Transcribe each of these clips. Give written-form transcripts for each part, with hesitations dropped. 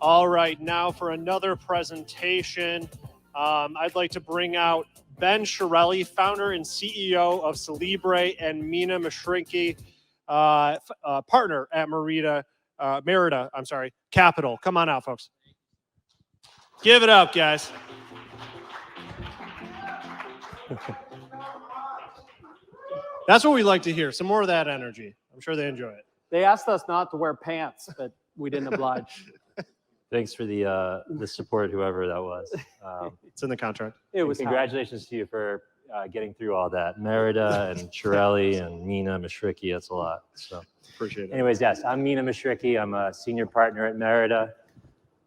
All right, now for another presentation, I'd like to bring out Ben Chiarelli, founder and CEO of Celibre, and Mina Mashrinki, partner at Merida Capital. Come on out, folks. Give it up, guys. That's what we like to hear. Some more of that energy. I'm sure they enjoy it. They asked us not to wear pants, but we didn't oblige. Thanks for the support, whoever that was. It's in the contract. It was congratulations to you for getting through all that. Merida and Chiarelli and Mina Mishrikey, that's a lot. So appreciate it. Anyways, yes, I'm Mina Mishrikey. I'm a senior partner at Merida.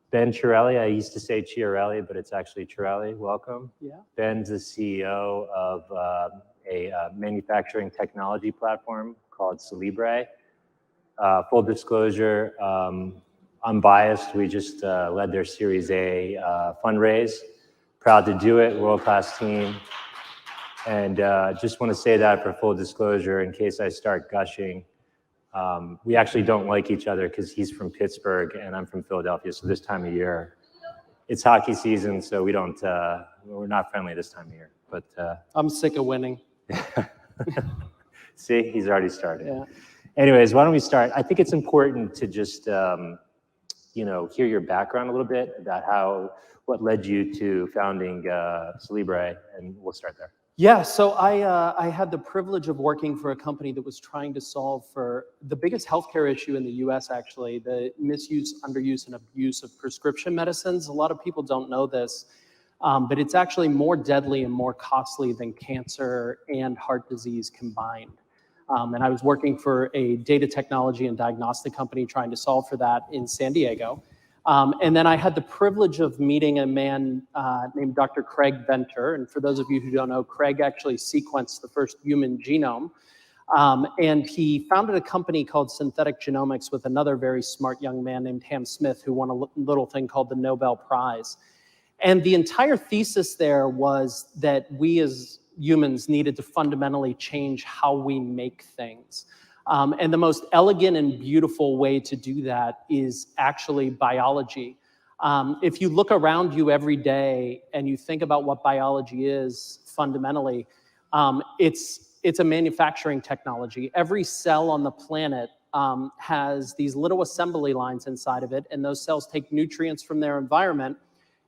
Ben Chiarelli, I used to say Chiarelli, but it's actually Chiarelli. Welcome. Yeah. Ben's the CEO of a manufacturing technology platform called Celibre. Full disclosure, unbiased, we just led their Series A fundraise. Proud to do it, world-class team. And just want to say that for full disclosure, in case I start gushing, we actually don't like each other because he's from Pittsburgh and I'm from Philadelphia. So this time of year, it's hockey season, so we don't, we're not friendly this time of year. But I'm sick of winning. See, he's already started. Yeah. Anyways, why don't we start? I think it's important to just, hear your background a little bit about what led you to founding Celibre, and we'll start there. Yeah, so I had the privilege of working for a company that was trying to solve for the biggest healthcare issue in the US, actually, the misuse, underuse, and abuse of prescription medicines. A lot of people don't know this, but it's actually more deadly and more costly than cancer and heart disease combined. And I was working for a data technology and diagnostic company trying to solve for that in San Diego. And then I had the privilege of meeting a man named Dr. Craig Venter. And for those of you who don't know, Craig actually sequenced the first human genome. And he founded a company called Synthetic Genomics with another very smart young man named Ham Smith, who won a little thing called the Nobel Prize. And the entire thesis there was that we as humans needed to fundamentally change how we make things. And the most elegant and beautiful way to do that is actually biology. If you look around you every day and you think about what biology is fundamentally, it's a manufacturing technology. Every cell on the planet has these little assembly lines inside of it, and those cells take nutrients from their environment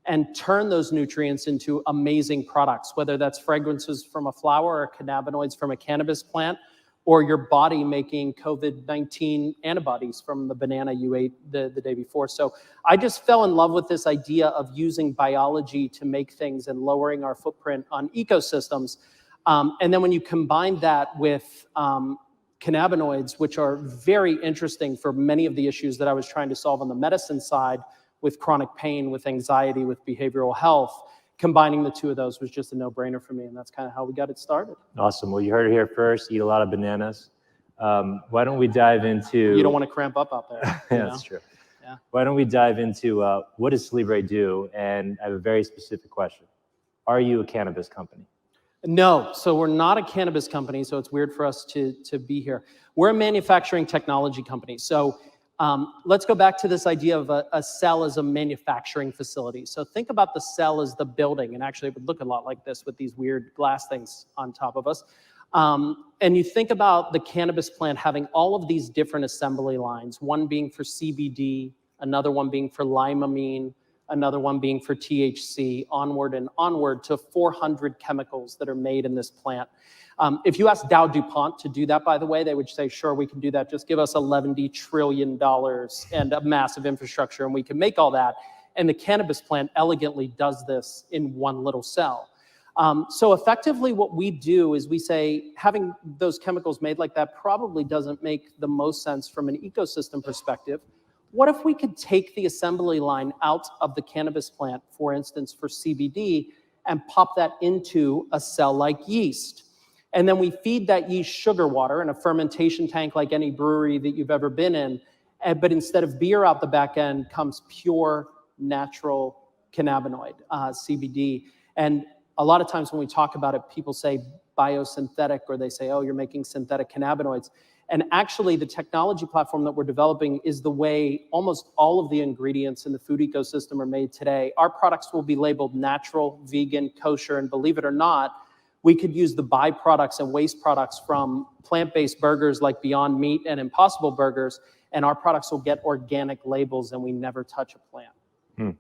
and turn those nutrients into amazing products, whether that's fragrances from a flower or cannabinoids from a cannabis plant, or your body making COVID-19 antibodies from the banana you ate the day before. So I just fell in love with this idea of using biology to make things and lowering our footprint on ecosystems. And then when you combine that with cannabinoids, which are very interesting for many of the issues that I was trying to solve on the medicine side, with chronic pain, with anxiety, with behavioral health, combining the two of those was just a no-brainer for me, and that's kind of how we got it started. Awesome. Well, you heard it here first. Eat a lot of bananas. Why don't we dive into... You don't want to cramp up out there. Yeah, that's true. Yeah. Why don't we dive into what does Celibre do? And I have a very specific question. Are you a cannabis company? No, so we're not a cannabis company, so it's weird for us to be here. We're a manufacturing technology company. So let's go back to this idea of a cell as a manufacturing facility. So think about the cell as the building, and actually it would look a lot like this with these weird glass things on top of us. And you think about the cannabis plant having all of these different assembly lines, one being for CBD, another one being for limonene, another one being for THC, onward and onward to 400 chemicals that are made in this plant. If you ask Dow DuPont to do that, by the way, they would say, sure, we can do that. Just give us $11 trillion and a massive infrastructure, and we can make all that. And the cannabis plant elegantly does this in one little cell. So effectively what we do is we say having those chemicals made like that probably doesn't make the most sense from an ecosystem perspective. What if we could take the assembly line out of the cannabis plant, for instance, for CBD, and pop that into a cell like yeast? And then we feed that yeast sugar water in a fermentation tank like any brewery that you've ever been in. But instead of beer out the back end comes pure, natural cannabinoid, CBD. And a lot of times when we talk about it, people say, biosynthetic, or they say, oh, you're making synthetic cannabinoids. And actually, the technology platform that we're developing is the way almost all of the ingredients in the food ecosystem are made today. Our products will be labeled natural, vegan, kosher, and believe it or not, we could use the byproducts and waste products from plant-based burgers like Beyond Meat and Impossible Burgers, and our products will get organic labels, and we never touch a plant.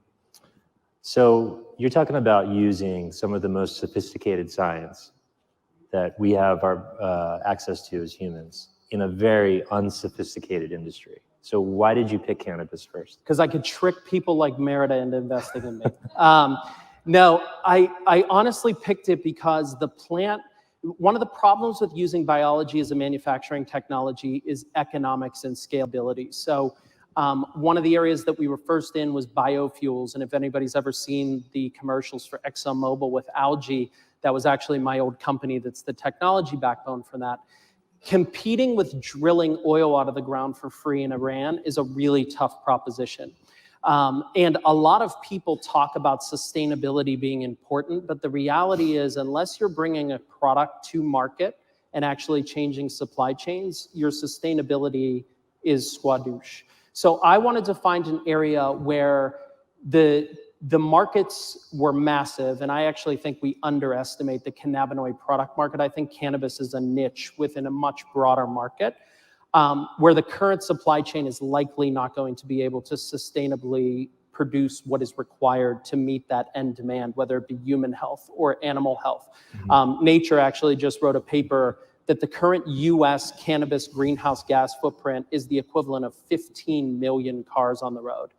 So you're talking about using some of the most sophisticated science that we have our access to as humans in a very unsophisticated industry. So why did you pick cannabis first? Because I could trick people like Merida into investing in me. No, I honestly picked it because the plant, one of the problems with using biology as a manufacturing technology is economics and scalability. So one of the areas that we were first in was biofuels. And if anybody's ever seen the commercials for ExxonMobil with algae, that was actually my old company that's the technology backbone for that. Competing with drilling oil out of the ground for free in Iran is a really tough proposition. And a lot of people talk about sustainability being important, but the reality is unless you're bringing a product to market and actually changing supply chains, your sustainability is squadouche. So I wanted to find an area where the markets were massive, and I actually think we underestimate the cannabinoid product market. I think cannabis is a niche within a much broader market, where the current supply chain is likely not going to be able to sustainably produce what is required to meet that end demand, whether it be human health or animal health. Nature actually just wrote a paper that the current US cannabis greenhouse gas footprint is the equivalent of 15 million cars on the road.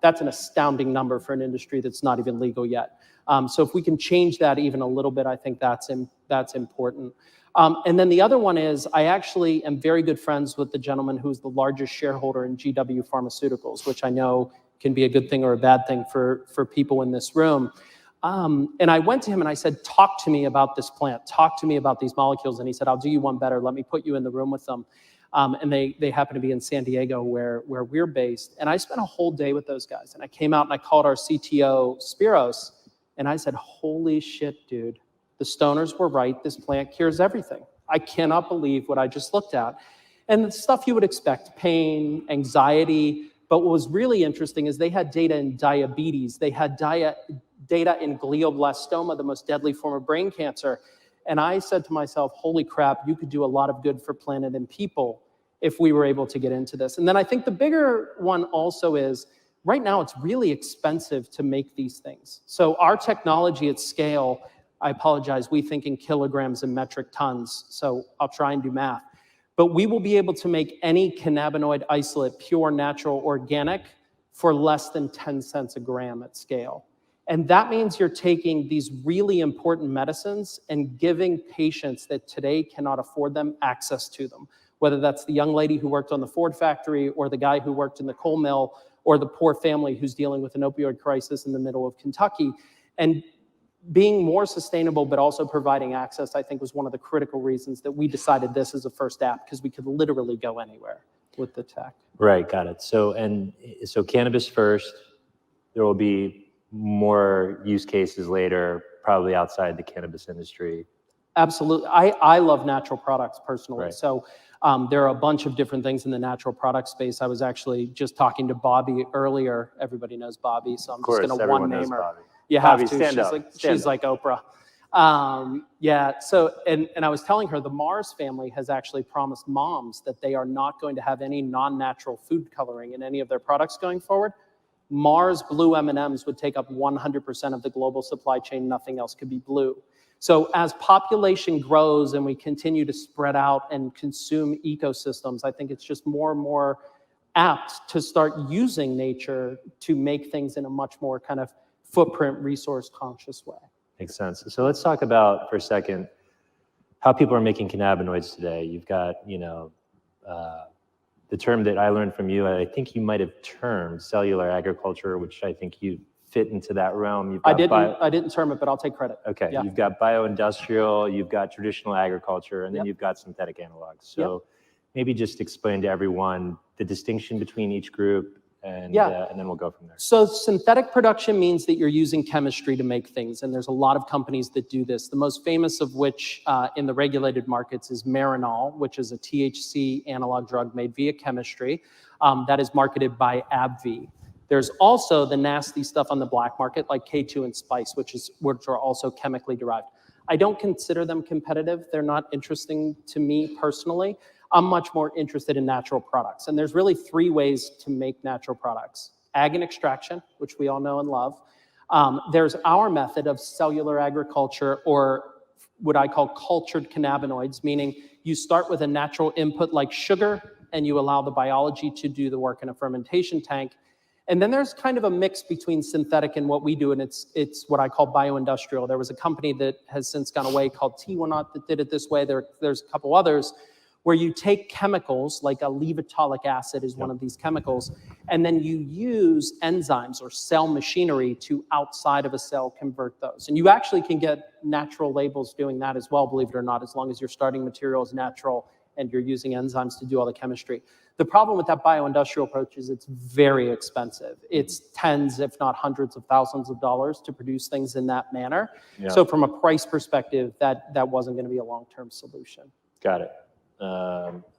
That's an astounding number for an industry that's not even legal yet. So if we can change that even a little bit, I think that's important. And then the other one is I actually am very good friends with the gentleman who's the largest shareholder in GW Pharmaceuticals, which I know can be a good thing or a bad thing for people in this room. And I went to him and I said, talk to me about this plant, talk to me about these molecules. And he said, I'll do you one better. Let me put you in the room with them. And they happen to be in San Diego where we're based. And I spent a whole day with those guys. And I came out and I called our CTO, Spiros, and I said, holy shit, dude. The stoners were right. This plant cures everything. I cannot believe what I just looked at. And the stuff you would expect, pain, anxiety. But what was really interesting is they had data in diabetes. They had data in glioblastoma, the most deadly form of brain cancer. And I said to myself, holy crap, you could do a lot of good for planet and people if we were able to get into this. And then I think the bigger one also is, right now it's really expensive to make these things. So our technology at scale, I apologize, we think in kilograms and metric tons, so I'll try and do math. But we will be able to make any cannabinoid isolate, pure, natural, organic, for less than 10 cents a gram at scale. And that means you're taking these really important medicines and giving patients that today cannot afford them access to them, whether that's the young lady who worked on the Ford factory or the guy who worked in the coal mill or the poor family who's dealing with an opioid crisis in the middle of Kentucky. And being more sustainable, but also providing access, I think was one of the critical reasons that we decided this as a first app, because we could literally go anywhere with the tech. Right, got it. So cannabis first, there will be more use cases later, probably outside the cannabis industry. Absolutely. I love natural products personally. Right. So there are a bunch of different things in the natural product space. I was actually just talking to Bobby earlier. Everybody knows Bobby, so I'm just going to one name her. You have Bobby, to. She's like Oprah. Yeah. So, and I was telling her the Mars family has actually promised moms that they are not going to have any non-natural food coloring in any of their products going forward. Mars blue M&Ms would take up 100% of the global supply chain. Nothing else could be blue. So as population grows and we continue to spread out and consume ecosystems, I think it's just more and more apt to start using nature to make things in a much more kind of footprint resource conscious way. Makes sense. So let's talk about for a second how people are making cannabinoids today. You've got, the term that I learned from you, I think you might have termed cellular agriculture, which I think you fit into that realm. I didn't term it, but I'll take credit. Okay, yeah. You've got bio-industrial, you've got traditional agriculture, and then you've got synthetic analogs. So maybe just explain to everyone the distinction between each group and then we'll go from there. So synthetic production means that you're using chemistry to make things, and there's a lot of companies that do this. The most famous of which in the regulated markets is Marinol, which is a THC analog drug made via chemistry that is marketed by AbbVie. There's also the nasty stuff on the black market like K2 and Spice, which are also chemically derived. I don't consider them competitive. They're not interesting to me personally. I'm much more interested in natural products. And there's really 3 ways to make natural products. Ag and extraction, which we all know and love. There's our method of cellular agriculture, or what I call cultured cannabinoids, meaning you start with a natural input like sugar, and you allow the biology to do the work in a fermentation tank. And then there's kind of a mix between synthetic and what we do, and it's what I call bioindustrial. There was a company that has since gone away called Tiwanaut that did it this way. There's a couple others where you take chemicals, like a levotolic acid is one of these chemicals, and then you use enzymes or cell machinery to outside of a cell convert those. And you actually can get natural labels doing that as well, believe it or not, as long as your starting material is natural and you're using enzymes to do all the chemistry. The problem with that bioindustrial approach is it's very expensive. It's tens, if not hundreds of thousands of dollars to produce things in that manner. Yeah. So from a price perspective, that wasn't going to be a long-term solution. Got it.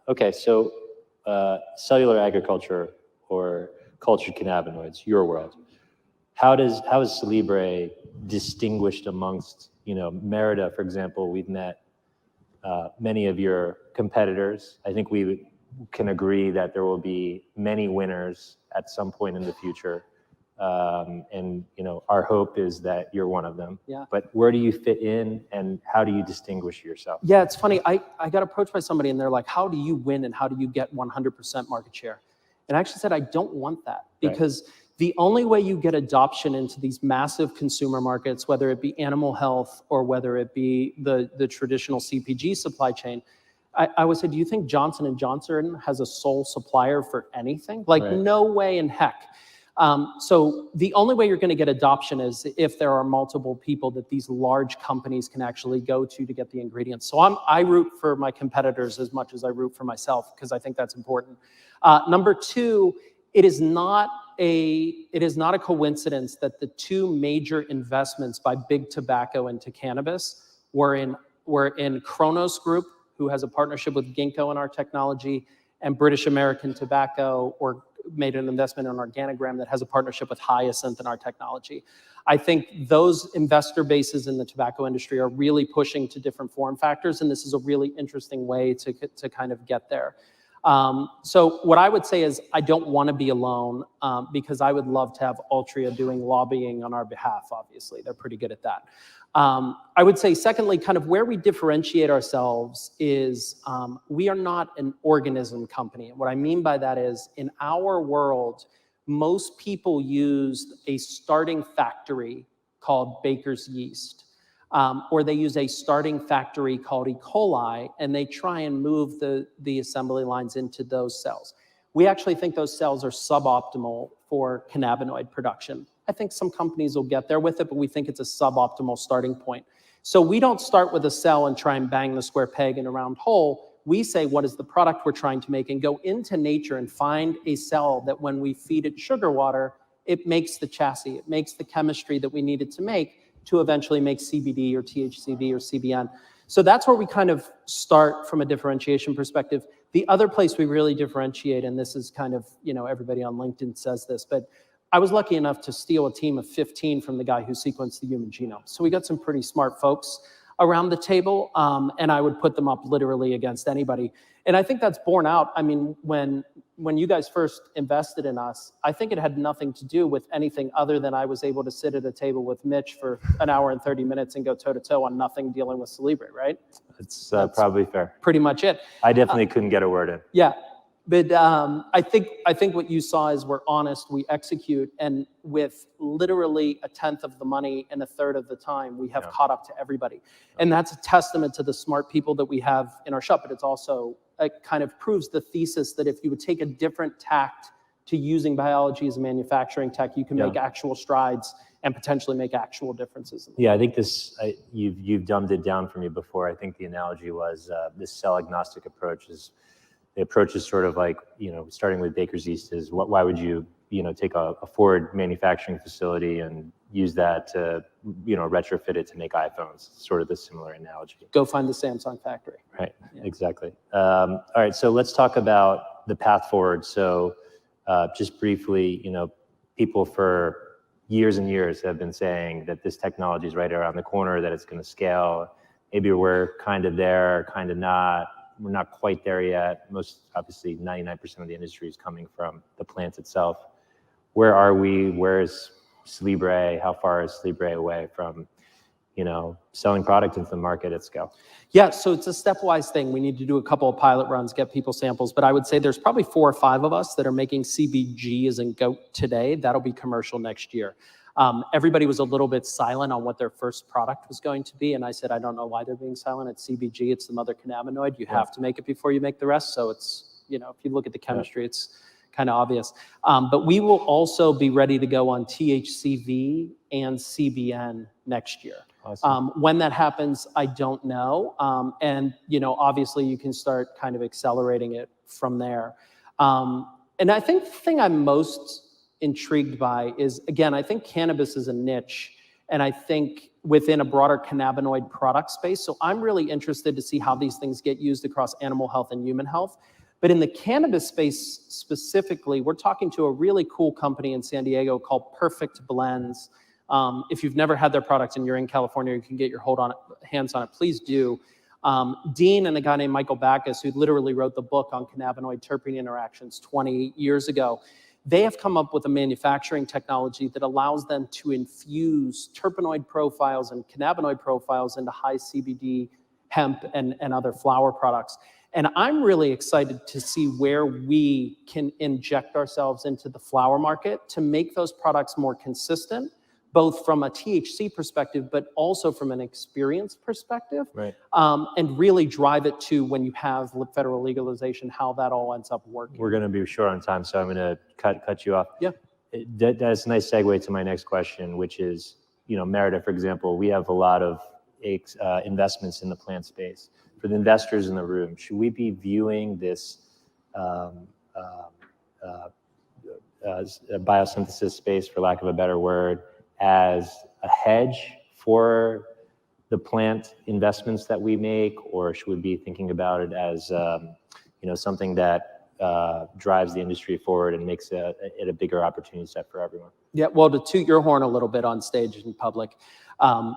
Okay, so cellular agriculture or cultured cannabinoids, your world. How is Celibre distinguished amongst, Merida, for example? We've met many of your competitors. I think we can agree that there will be many winners at some point in the future. And our hope is that you're one of them. Yeah. But where do you fit in, and how do you distinguish yourself? Yeah, it's funny. I got approached by somebody, and they're like, how do you win and how do you get 100% market share? And I actually said, I don't want that, because the only way you get adoption into these massive consumer markets, whether it be animal health or whether it be the traditional CPG supply chain, I would say, do you think Johnson & Johnson has a sole supplier for anything? Like, no way in heck. So the only way you're going to get adoption is if there are multiple people that these large companies can actually go to get the ingredients. So I root for my competitors as much as I root for myself, because I think that's important. Number 2, it is not a coincidence that the 2 major investments by big tobacco into cannabis were in Kronos Group, who has a partnership with Ginkgo in our technology, and British American Tobacco, or made an investment in Organogram that has a partnership with Hyacinth in our technology. I think those investor bases in the tobacco industry are really pushing to different form factors, and this is a really interesting way to kind of get there. So what I would say is I don't want to be alone, because I would love to have Altria doing lobbying on our behalf, obviously. They're pretty good at that. I would say, secondly, kind of where we differentiate ourselves is we are not an organism company. And what I mean by that is, in our world, most people use a starting factory called baker's yeast, or they use a starting factory called E. coli, and they try and move the assembly lines into those cells. We actually think those cells are suboptimal for cannabinoid production. I think some companies will get there with it, but we think it's a suboptimal starting point. So we don't start with a cell and try and bang the square peg in a round hole. We say, what is the product we're trying to make, and go into nature and find a cell that when we feed it sugar water, it makes the chassis, it makes the chemistry that we need it to make to eventually make CBD or THCV or CBN. So that's where we kind of start from a differentiation perspective. The other place we really differentiate, and this is kind of, everybody on LinkedIn says this, but I was lucky enough to steal a team of 15 from the guy who sequenced the human genome. So we got some pretty smart folks around the table, and I would put them up literally against anybody. And I think that's borne out. I mean, when you guys first invested in us, I think it had nothing to do with anything other than I was able to sit at a table with Mitch for an hour and 30 minutes and go toe-to-toe on nothing dealing with Celibre, right? That's probably fair. Pretty much it. I definitely couldn't get a word in. Yeah. But I think what you saw is we're honest, we execute, and with literally a tenth of the money and a third of the time, we have caught up to everybody. And that's a testament to the smart people that we have in our shop, but it's also, it kind of proves the thesis that if you would take a different tact to using biology as a manufacturing tech, you can make actual strides and potentially make actual differences. Yeah, I think you've dumbed it down for me before. I think the analogy was this cell agnostic approach is, the approach is sort of like, starting with baker's yeast is why would you take a Ford manufacturing facility and use that to, retrofit it to make iPhones. Sort of the similar analogy. Go find the Samsung factory. Right, exactly. All right, so let's talk about the path forward. So just briefly, people for years and years have been saying that this technology is right around the corner, that it's going to scale. Maybe we're kind of there, kind of not. We're not quite there yet. Obviously, 99% of the industry is coming from the plant itself. Where are we? Where is Celibre? How far is Celibre away from, selling product into the market at scale? Yeah, so it's a stepwise thing. We need to do a couple of pilot runs, get people samples, but I would say there's probably 4 or 5 of us that are making CBG as in goat today. That'll be commercial next year. Everybody was a little bit silent on what their first product was going to be, and I said, I don't know why they're being silent. It's CBG, it's the mother cannabinoid. You have to make it before you make the rest, so it's, if you look at the chemistry, it's kind of obvious. But we will also be ready to go on THCV and CBN next year. Awesome. When that happens, I don't know. And, obviously you can start kind of accelerating it from there. And I think the thing I'm most intrigued by is, again, I think cannabis is a niche, and I think within a broader cannabinoid product space. So I'm really interested to see how these things get used across animal health and human health. But in the cannabis space specifically, we're talking to a really cool company in San Diego called Perfect Blends. If you've never had their product and you're in California, you can get your hands on it, please do. Dean and a guy named Michael Backus, who literally wrote the book on cannabinoid-terpene interactions 20 years ago, they have come up with a manufacturing technology that allows them to infuse terpenoid profiles and cannabinoid profiles into high CBD hemp and other flower products. And I'm really excited to see where we can inject ourselves into the flower market to make those products more consistent, both from a THC perspective, but also from an experience perspective, right. And really drive it to when you have federal legalization, how that all ends up working. We're going to be short on time, so I'm going to cut you off. Yeah. That's a nice segue to my next question, which is, Merida, for example, we have a lot of investments in the plant space. For the investors in the room, should we be viewing this biosynthesis space, for lack of a better word, as a hedge for the plant investments that we make, or should we be thinking about it as something that drives the industry forward and makes it a bigger opportunity set for everyone? Yeah, well, to toot your horn a little bit on stage in public,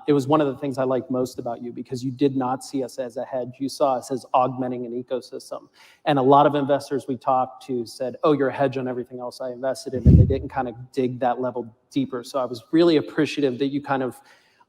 it was one of the things I liked most about you, because you did not see us as a hedge. You saw us as augmenting an ecosystem. And a lot of investors we talked to said, oh, you're a hedge on everything else I invested in, and they didn't kind of dig that level deeper. So I was really appreciative that you kind of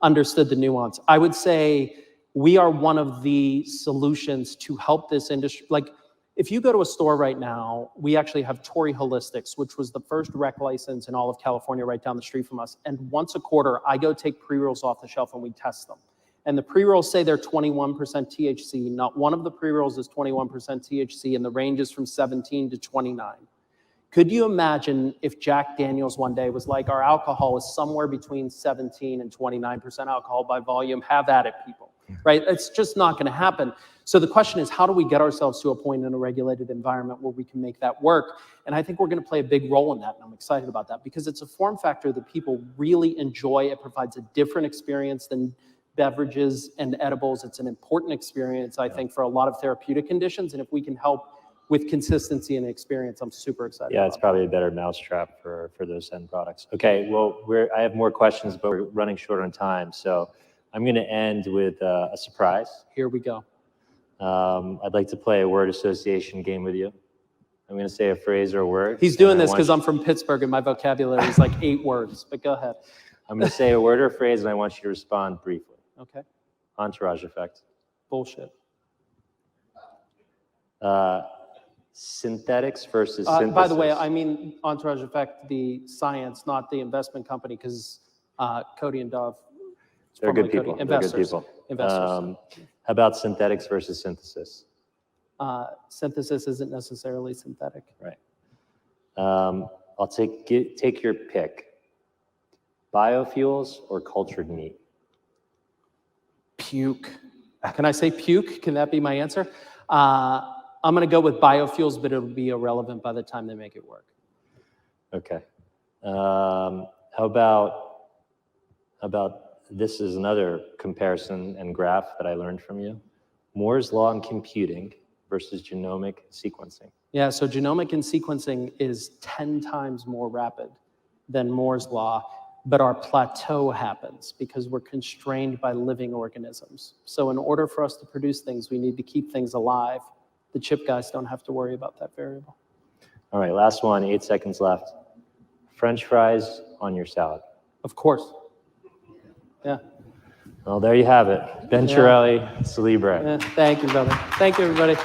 understood the nuance. I would say we are one of the solutions to help this industry. Like, if you go to a store right now, we actually have Tory Holistics, which was the first rec license in all of California right down the street from us. And once a quarter, I go take pre-rolls off the shelf and we test them. And the pre-rolls say they're 21% THC. Not one of the pre-rolls is 21% THC, and the range is from 17 to 29. Could you imagine if Jack Daniels one day was like, our alcohol is somewhere between 17 and 29% alcohol by volume, have at it, people, right? It's just not going to happen. So the question is, how do we get ourselves to a point in a regulated environment where we can make that work? And I think we're going to play a big role in that, and I'm excited about that, because it's a form factor that people really enjoy. It provides a different experience than beverages and edibles. It's an important experience, I think, for a lot of therapeutic conditions, and if we can help with consistency and experience, I'm super excited. Yeah, it's probably a better mousetrap for those end products. Okay, well, I have more questions, but we're running short on time, so I'm going to end with a surprise. Here we go. I'd like to play a word association game with you. I'm going to say a phrase or a word. He's doing this because I'm from Pittsburgh and my vocabulary is like 8 words, but go ahead. I'm going to say a word or a phrase, and I want you to respond briefly. Okay. Entourage effect. Bullshit. Synthetics versus synthesis. By the way, I mean Entourage Effect, the science, not the investment company, because Cody and Dove. They're good people. Investors. They're good people. Investors. How about synthetics versus synthesis? Synthesis isn't necessarily synthetic. Right. I'll take your pick. Biofuels or cultured meat? Puke. Can I say puke? Can that be my answer? I'm going to go with biofuels, but it'll be irrelevant by the time they make it work. Okay. How about this is another comparison and graph that I learned from you. Moore's law in computing versus genomic sequencing. Yeah, so genomic and sequencing is 10 times more rapid than Moore's law, but our plateau happens because we're constrained by living organisms. So in order for us to produce things, we need to keep things alive. The chip guys don't have to worry about that variable. All right, last one, 8 seconds left. French fries on your salad. Of course. Yeah. Well, there you have it. Ben Chiarelli, Celibre. Yeah. Thank you, brother. Thank you, everybody.